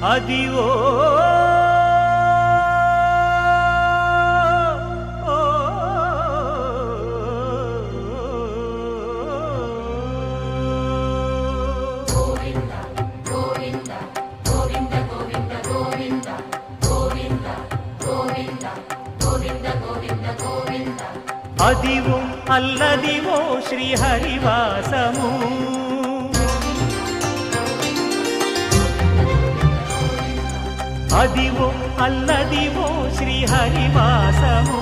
అదివో అదివో అల్లదివో శ్రీహరివాసము అదివో అల్లదివో శ్రీహరివాసము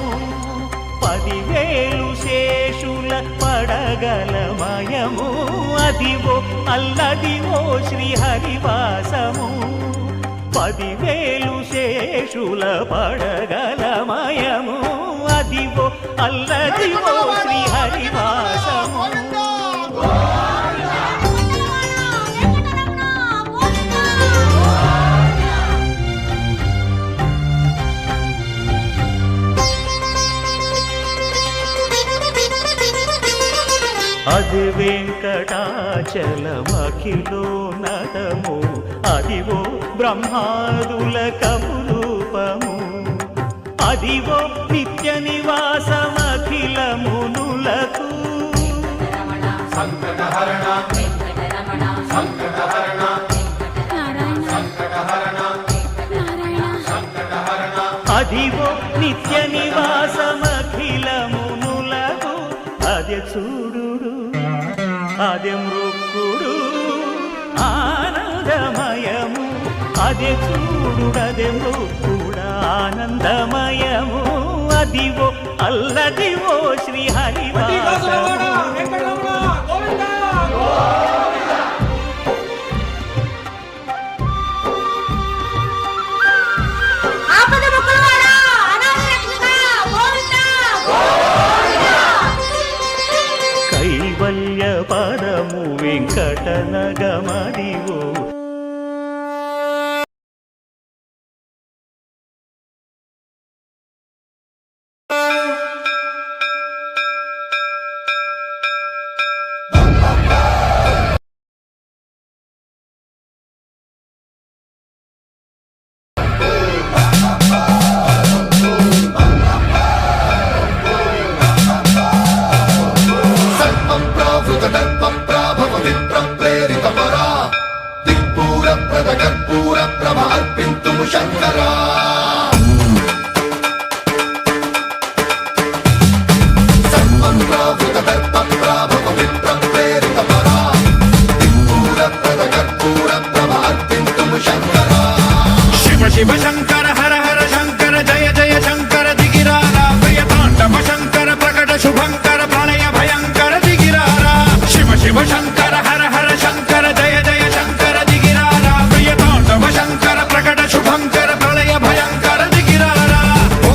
10,000 శేషుల పడగలమయము అదివో అల్లదివో శ్రీహరివాసము 10,000 శేషుల పడగలమయము అదివో అల్లదివో శ్రీహరివాసము అది వెంకటాచలమఖిలో నటము అదివో బ్రహ్మాదుల కపురూపము అదివో నిత్య నివాసమఖిల మునులకు సంకటహరణ సంకటహరణ సంకటహరణ అదివో నిత్య నివాసమఖిల మునులకు అదే చూడు అదే మృక్కుడు ఆనందమయము అదే చూడు అదే మృక్కుడు ఆనందమయము అదివో అల్లదివో శ్రీహరివాసము కైవల్య పరము వెంకటనగమదివో శంకరా శివ శివ శంకర హర హర శంకర జయ జయ శంకర దిగిరారా ప్రియ తాండవ శంకర ప్రకట శుభంకర ప్రళయ భయంకర దిగిరారా శివ శివ శంకర హర హర శంకర జయ జయ శంకర దిగిరారా ప్రియ తాండవ శంకర ప్రకట శుభంకర ప్రళయ భయంకర దిగిరారా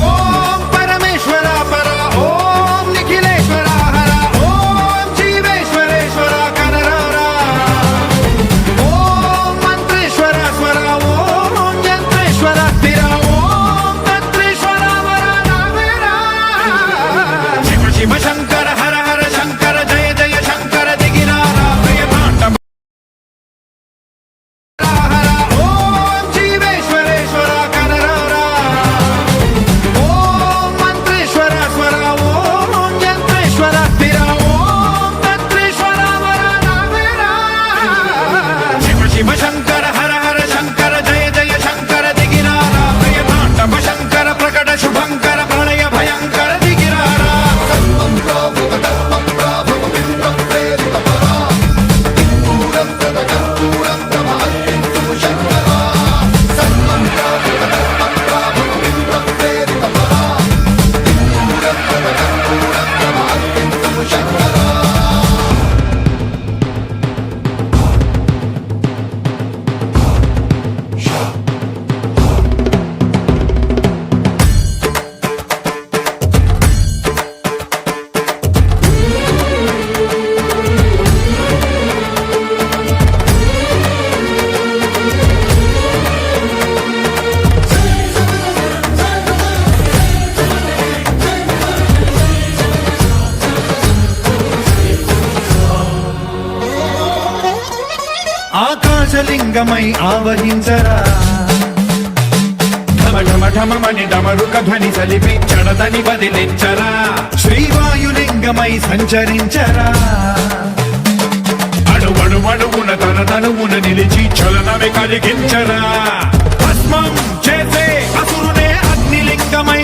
ఓం పరమేశ్వర పర ఓం నిఖిలేశ్వర హర ఓం జీవేశ్వరేశ్వర కనరారా ఓం మంత్రేశ్వర స్వర ఓం యంత్రేశ్వర స్థిర ఓం తంత్రేశ్వర వర నావేరా శివ శివ శంకర హర హర శంకర జయ జయ శంకర దిగిరారా ప్రియ తాండవ హర ఓం జీవేశ్వరేశ్వర కనరారా ఓం మంత్రేశ్వర స్వర ఓం యంత్రేశ్వర స్థిర ఓం తంత్రేశ్వర వర నావేరా శివ శివ శంకర హర హర శంకర జయ జయ శంకర దిగిరారా ప్రియ తాండవ శంకర ప్రకట శుభంకర ప్రళయ భయంకర దిగిరారా ఆకాశలింగమై ఆవహించరా ఢమఢమని డమరుక ధ్వని సలిపి చడదని బదిలించరా శ్రీవాయులింగమై సంచరించరా అణువణువున తన తనువున నిలిచి చలనమే కలిగించరా భస్మం చేసే అసురునే అగ్నిలింగమై